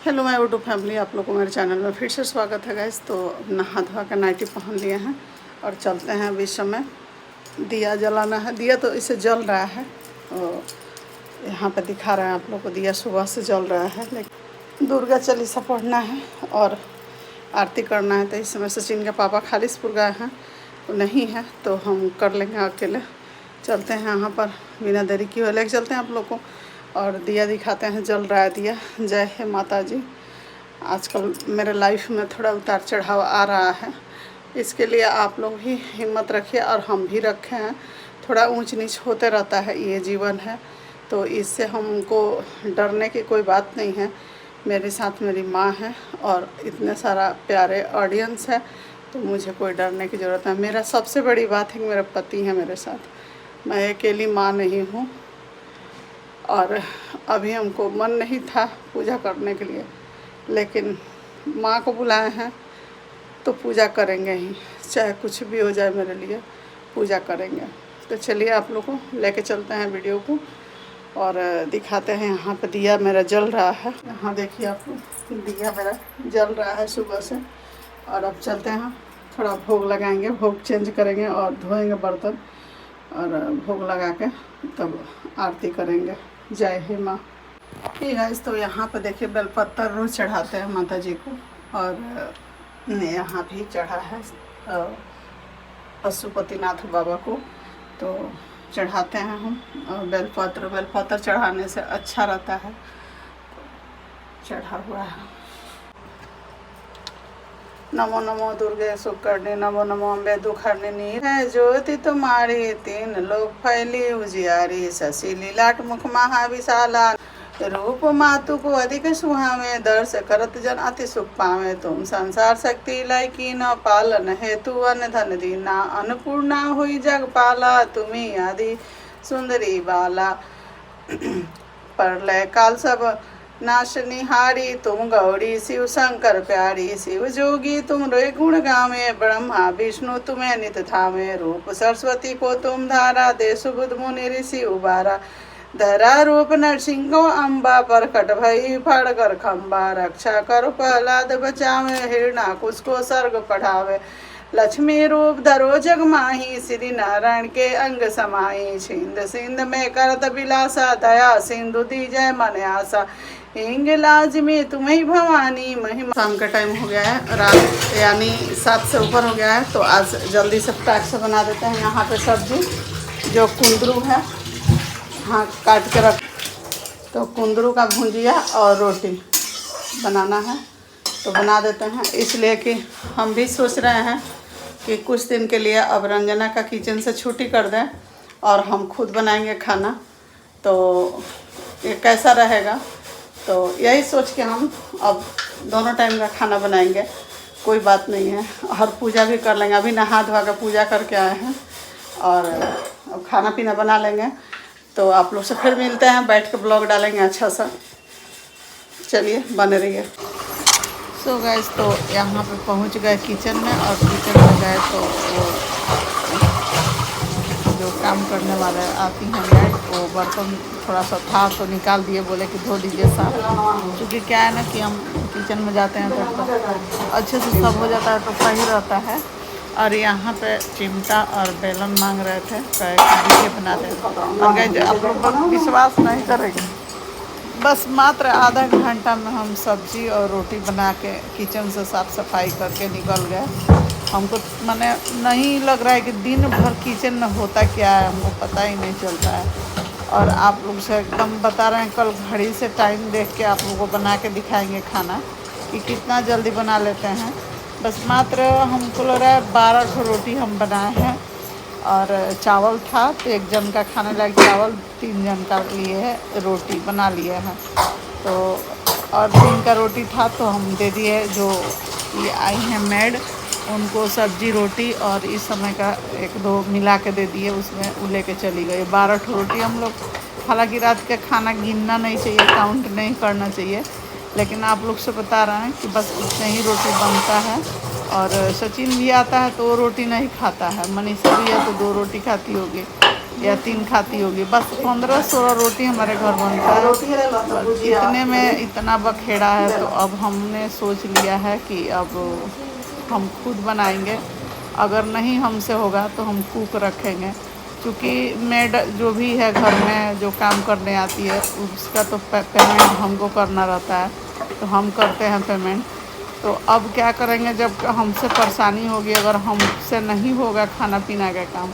Hello my YouTube family, आप लोगों को मेरे चैनल में फिर से स्वागत है गाइस। तो नहा धोवा के नाइटी पहन लिए हैं और चलते हैं। अभी समय दिया जलाना है। दिया तो इसे जल रहा है और यहाँ पे दिखा रहे हैं आप लोग को। दिया सुबह से जल रहा है, लेकिन दुर्गा चालीसा पढ़ना है और आरती करना है। तो इस समय सचिन के पापा खालिसपुर गए हैं, तो नहीं है तो हम कर लेंगे अकेले। चलते हैं यहाँ पर, बिना देरी की हुए लेके चलते हैं आप लोग को और दिया दिखाते हैं। जल रहा है दिया। जय हे माता जी। आजकल मेरे लाइफ में थोड़ा उतार चढ़ाव आ रहा है, इसके लिए आप लोग भी हिम्मत रखिए और हम भी रखे हैं। थोड़ा ऊंच नीच होते रहता है, ये जीवन है, तो इससे हमको डरने की कोई बात नहीं है। मेरे साथ मेरी माँ है और इतने सारा प्यारे ऑडियंस है, तो मुझे कोई डरने की ज़रूरत नहीं। मेरा सबसे बड़ी बात है कि मेरा पति है मेरे साथ, मैं अकेली माँ नहीं हूँ। और अभी हमको मन नहीं था पूजा करने के लिए, लेकिन माँ को बुलाए हैं तो पूजा करेंगे ही, चाहे कुछ भी हो जाए मेरे लिए पूजा करेंगे। तो चलिए आप लोग को लेके चलते हैं वीडियो को और दिखाते हैं। यहाँ पे दिया मेरा जल रहा है। यहाँ देखिए आप लोग, दिया मेरा जल रहा है सुबह से। और अब चलते हैं, थोड़ा भोग लगाएंगे, भोग चेंज करेंगे और धोएंगे बर्तन और भोग लगा के तब आरती करेंगे। जय हे माँ। ठीक है, तो यहाँ पर देखिए बेलपत्तर रोज चढ़ाते हैं माता जी को, और यहाँ भी चढ़ा है पशुपतिनाथ बाबा को, तो चढ़ाते हैं हम बेलपत्र चढ़ाने से अच्छा रहता है, चढ़ा हुआ है। नमो नमो दुर्गे सुकर्णी, नमो नमो अम्बे दुखर्णिनी। है ज्योति तुम्हारी तीन लोक फैली उजियारी, शशि लीलाट मुख महाविशाला, रूप मातु को अधिक सुहावे, दर्श करत जन अति सुख पावे। तुम संसार शक्ति लायकी न पालन हेतु अन धन दीना, अन्नपूर्णा हुई जग पाला, तुम्ही आदि सुंदरी बाला। प्रलय काल सब नाशनिहारी, तुम गौरी शिव शंकर प्यारी, शिव जोगी तुम रे गुण गावे, ब्रह्मा विष्णु तुम्हें नित थामे। रूप सरस्वती को तुम धारा, देशु बुध मुनि ऋषि उबारा, धरा रूप नरसिंह को अम्बा, प्रकट भई फड़ कर खम्बा, रक्षा कर प्रहलाद बचावे, हिरणाकुश को सर्ग पढ़ावे। लक्ष्मी रूप धरो जग माही, श्री नारायण के अंग समाई, छिंद सिंध में करत बिलासा, दया सिंधु दीजय मन आशा, हिंग लाज में तुम्हें भवानी महिमा। शाम का टाइम हो गया है, रात यानी 7 से ऊपर हो गया है, तो आज जल्दी से फटाक से बना देते हैं। यहाँ पे सब्जी जो कुंदरू है, हाँ काट के रख, तो कुंदरू का भुंजिया और रोटी बनाना है, तो बना देते हैं। इसलिए कि हम भी सोच रहे हैं कि कुछ दिन के लिए अब रंजना का किचन से छुट्टी कर दें और हम खुद बनाएंगे खाना, तो ये कैसा रहेगा। तो यही सोच के हम अब दोनों टाइम का खाना बनाएंगे, कोई बात नहीं है, और पूजा भी कर लेंगे। अभी नहा धोवा कर पूजा करके आए हैं और अब खाना पीना बना लेंगे। तो आप लोग से फिर मिलते हैं, बैठ के ब्लॉग डालेंगे अच्छा सा। चलिए बने रहिए। सो गाइस, तो यहाँ पे पहुँच गए किचन में, और किचन में गए तो वो जो काम करने वाले आती हैं मैड, वो बर्तन थोड़ा सा था तो निकाल दिए, बोले कि धो दीजिए साफ। क्योंकि क्या है ना कि हम किचन में जाते हैं तो अच्छे से सब हो जाता है, तो सही रहता है। और यहाँ पे चिमटा और बेलन मांग रहे थे, तो बना दे। और गए आप लोग विश्वास नहीं करेंगे, बस मात्र आधा घंटा में हम सब्जी और रोटी बना के किचन से साफ़ सफाई करके निकल गए। हमको माने नहीं लग रहा है कि दिन भर किचन में होता क्या है, हमको पता ही नहीं चलता है। और आप लोग से एकदम बता रहे हैं, कल घड़ी से टाइम देख के आप लोगों को बना के दिखाएंगे खाना कि कितना जल्दी बना लेते हैं। बस मात्र हमको लग रहा है 12 रोटी हम बनाए हैं, और चावल था तो 1 जन का खाने लायक चावल, 3 जन का लिए रोटी बना लिए हैं। तो और 3 का रोटी था तो हम दे दिए, जो ये आई हैं मैड, उनको सब्जी रोटी और इस समय का 1-2 मिला के दे दिए, उसमें वो लेके चली गई 12 रोटी हम लोग। हालांकि रात का खाना गिनना नहीं चाहिए, काउंट नहीं करना चाहिए, लेकिन आप लोग से बता रहे हैं कि बस इतने ही रोटी बनता है। और सचिन भी आता है तो वो रोटी नहीं खाता है, मनीषा भी है तो 2 रोटी खाती होगी, या 3 खाती होगी। बस 15-16 रोटी हमारे घर बनता है। बस इतने में इतना बखेड़ा है, तो अब हमने सोच लिया है कि अब हम खुद बनाएंगे। अगर नहीं हमसे होगा तो हम कुक रखेंगे, क्योंकि मेड जो भी है घर में जो काम करने आती है उसका तो पेमेंट हमको करना रहता है, तो हम करते हैं पेमेंट। तो अब क्या करेंगे, जब हमसे परेशानी होगी, अगर हमसे नहीं होगा खाना पीना का काम,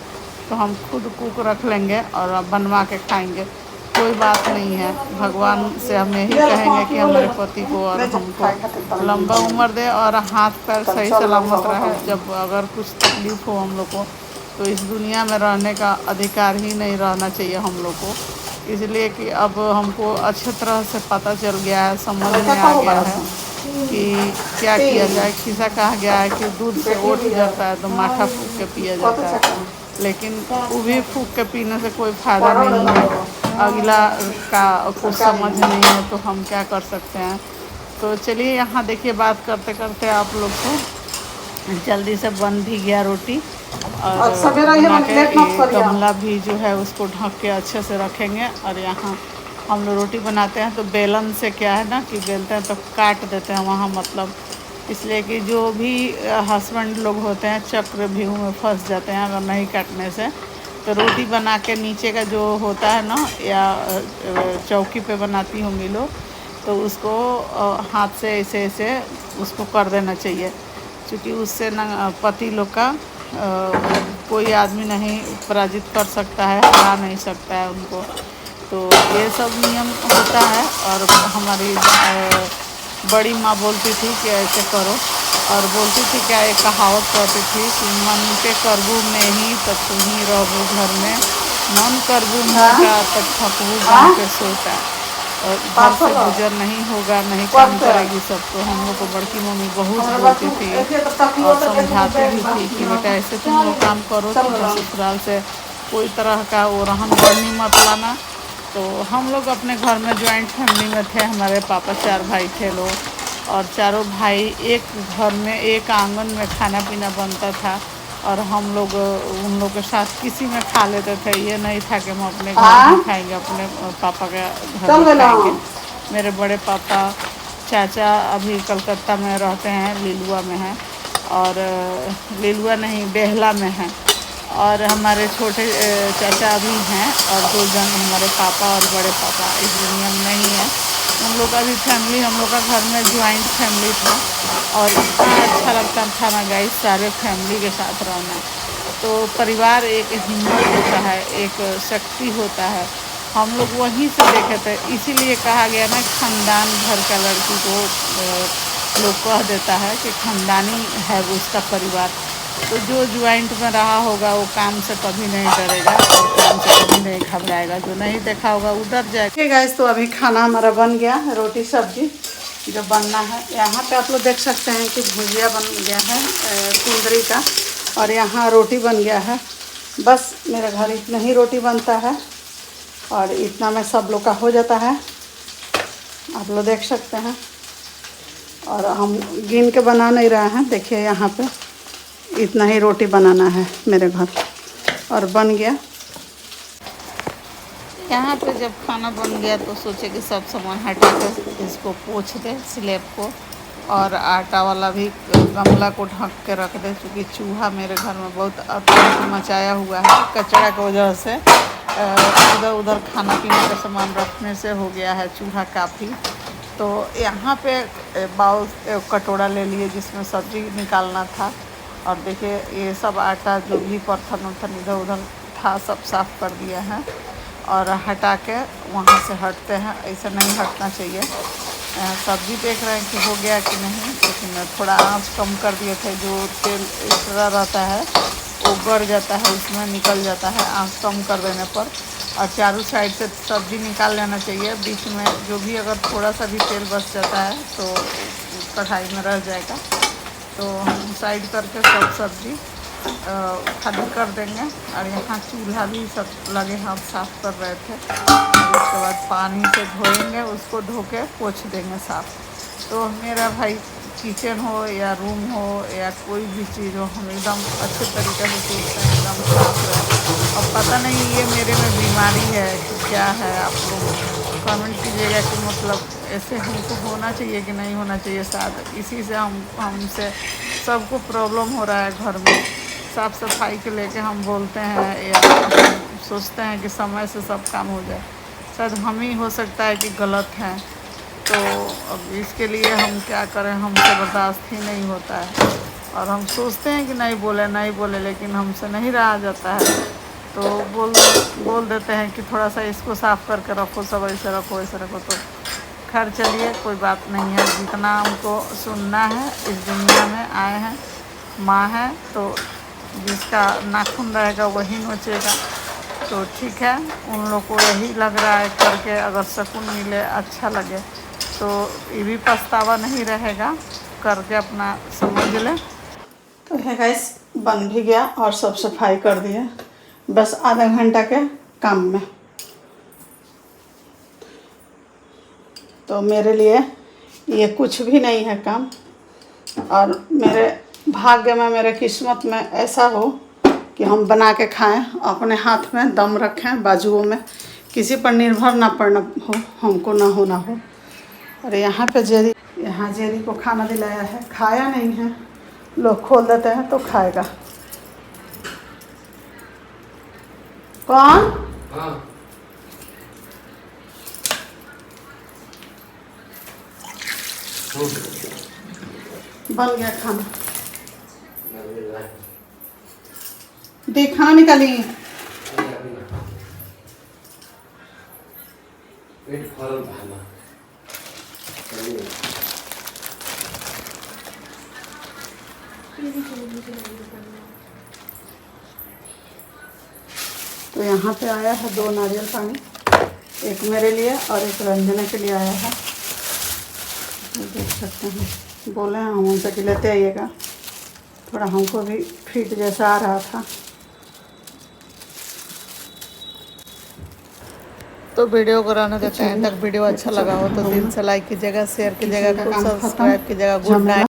तो हम खुद कुक रख लेंगे और अब बनवा के खाएंगे। कोई बात नहीं है, भगवान से हम यही कहेंगे कि हमारे पति को और हमको लंबा उम्र दे और हाथ पैर सही सलामत रहे। जब अगर कुछ तकलीफ़ हो हम लोग को, तो इस दुनिया में रहने का अधिकार ही नहीं रहना चाहिए हम लोग को। इसलिए कि अब हमको अच्छे तरह से पता चल गया है, समझ में आ गया है कि क्या किया जाए। खिस्सा कहा गया है कि दूध से ओट जलता है तो माठा फूँक के पिया जाता है, लेकिन वो भी फूँक के पीने से कोई फ़ायदा नहीं है। अगला का कुछ समझ नहीं है तो हम क्या कर सकते हैं। तो चलिए, यहाँ देखिए, बात करते करते आप लोग को जल्दी से बन भी गया रोटी। और बना के गमला भी जो है उसको ढक के अच्छे से रखेंगे। और यहाँ हम लोग रोटी बनाते हैं तो बेलन से क्या है ना कि बेलते हैं तो काट देते हैं वहाँ, मतलब इसलिए कि जो भी हस्बैंड लोग होते हैं चक्रव्यूह में फंस जाते हैं अगर नहीं काटने से। तो रोटी बना के नीचे का जो होता है ना, या चौकी पे बनाती होंगी लोग, तो उसको हाथ से ऐसे ऐसे उसको कर देना चाहिए, क्योंकि उससे ना पति लोग का कोई आदमी नहीं पराजित कर सकता है, हरा नहीं सकता है उनको। तो ये सब नियम होता है। और हमारी बड़ी माँ बोलती थी कि ऐसे करो, और बोलती थी क्या, एक कहावत कहती थी कि मन के करबू में ही तब तुम ही रहबू घर में, मन करबू मोटा तब थकबू गाँव के सोटा। और घर से गुजर नहीं होगा, नहीं काम करेगी सब। तो हम लोग को बड़की मम्मी बहुत बोलती थी और समझाती भी थी कि बेटा ऐसे तुम लोग काम करो तो ससुराल से कोई तरह का वो रहन गढ़नी मत लाना। तो हम लोग अपने घर में जॉइंट फैमिली में थे, हमारे पापा 4 भाई थे लोग, और चारों भाई एक घर में एक आंगन में खाना पीना बनता था। और हम लोग उन लोग के साथ किसी में खा लेते थे। ये नहीं था कि हम अपने घर में खाएंगे, अपने पापा के घर में खाएंगे। मेरे बड़े पापा चाचा अभी कलकत्ता में रहते हैं, लिलुआ में हैं, और लिलुआ नहीं बेहला में हैं। और हमारे छोटे चाचा अभी हैं, और 2 जन हमारे पापा और बड़े पापा इस दुनिया में नहीं है। उन लोग का भी फैमिली, हम लोग का घर में ज्वाइंट फैमिली था, और इतना अच्छा लगता था ना गाइस, सारे फैमिली के साथ रहना। तो परिवार एक हिम्मत होता है, एक शक्ति होता है। हम लोग वहीं से देखे थे, इसीलिए कहा गया ना खानदान घर का लड़की को लोग कह देता है कि खानदानी है वो उसका परिवार। तो जो ज्वाइंट में रहा होगा वो काम से कभी नहीं डरेगा और काम से कभी नहीं घबराएगा। जो नहीं देखा होगा उधर जाएगा। ठीक है, तो अभी खाना हमारा बन गया, रोटी सब्जी जो बनना है। यहाँ पे आप लोग देख सकते हैं कि भुजिया बन गया है कुंदरी का, और यहाँ रोटी बन गया है। बस मेरे घर इतना ही रोटी बनता है, और इतना में सब लोग का हो जाता है, आप लोग देख सकते हैं। और हम गिन के बना नहीं रहे हैं, देखिए यहाँ पे इतना ही रोटी बनाना है मेरे घर, और बन गया। यहाँ पे जब खाना बन गया तो सोचे कि सब सामान हटा के इसको पोंछ दे स्लैब को, और आटा वाला भी गमला को ढक के रख दे, क्योंकि चूहा मेरे घर में बहुत आतंक मचाया हुआ है कचरा की वजह से। इधर उधर खाना पीने का सामान रखने से हो गया है चूहा काफ़ी। तो यहाँ पे बाउल कटोरा ले लिए जिसमें सब्जी निकालना था, और देखिए ये सब आटा जो भी पत्थर उत्थर इधर उधर था सब साफ़ कर दिया है, और हटा के वहाँ से हटते हैं। ऐसा नहीं हटना चाहिए। सब्जी देख रहे हैं कि हो गया कि नहीं, लेकिन थोड़ा आंच कम कर दिए थे। जो तेल एक्स्ट्रा रहता है वो गड़ जाता है, उसमें निकल जाता है आंच कम कर देने पर। और चारों साइड से सब्ज़ी निकाल लेना चाहिए। बीच में जो भी अगर थोड़ा सा भी तेल बच जाता है तो कढ़ाई में रह जाएगा। तो हम साइड करके सब सब्ज़ी खाली कर देंगे। और यहाँ चूल्हा भी सब लगे हम साफ़ कर रहे थे, और उसके बाद पानी से धोएंगे, उसको धो के पोंछ देंगे साफ़। तो मेरा भाई किचन हो या रूम हो या कोई भी चीज़ हो, हम एकदम अच्छे तरीके से सोचते हैं एकदम साफ रहे। अब पता नहीं ये मेरे में बीमारी है कि क्या है, आप लोग कमेंट कीजिएगा कि मतलब ऐसे हमको होना चाहिए कि नहीं होना चाहिए। शायद इसी से हमसे सबको प्रॉब्लम हो रहा है घर में। साफ़ सफाई के लेके हम बोलते हैं या सोचते हैं कि समय से सब काम हो जाए, शायद हम ही हो सकता है कि गलत हैं। तो अब इसके लिए हम क्या करें, हमसे बर्दाश्त ही नहीं होता है और हम सोचते हैं कि नहीं बोले, लेकिन हमसे नहीं रहा जाता है। तो बोल देते हैं कि थोड़ा सा इसको साफ़ करके रखो, सब ऐसे रखो ऐसे रखो। तो खैर चलिए कोई बात नहीं है, जितना हमको सुनना है, इस दुनिया में आए हैं, माँ है तो जिसका नाखून रहेगा वही नोचेगा। तो ठीक है, उन लोग को यही लग रहा है करके, अगर सुकून मिले, अच्छा लगे तो ये भी पछतावा नहीं रहेगा, करके अपना समझ लें। तो है गाइस, बन भी गया और सब सफाई कर दिया, बस आधा घंटा के काम में। तो मेरे लिए ये कुछ भी नहीं है काम, और मेरे भाग्य में, मेरे किस्मत में ऐसा हो कि हम बना के खाएं, अपने हाथ में दम रखें, बाजुओं में, किसी पर निर्भर ना पड़ना हो, हमको ना होना हो। और यहाँ पे जेरी को खाना दिलाया है, खाया नहीं है, लोग खोल देते हैं तो खाएगा। कौन? हाँ। बन गया खाना, देख खाना निकाली। तो यहाँ पे आया है 2 नारियल पानी, एक मेरे लिए और एक रंजना के लिए आया है। देख सकते हैं, बोले हैं हम उनसे कि लेते आइएगा, थोड़ा हमको भी फिट जैसा आ रहा था। तो वीडियो को रहने देते हैं तक। वीडियो अच्छा लगा हो तो दिल से लाइक कीजिएगा, शेयर कीजिएगा, सब्सक्राइब कीजिएगा। Good night.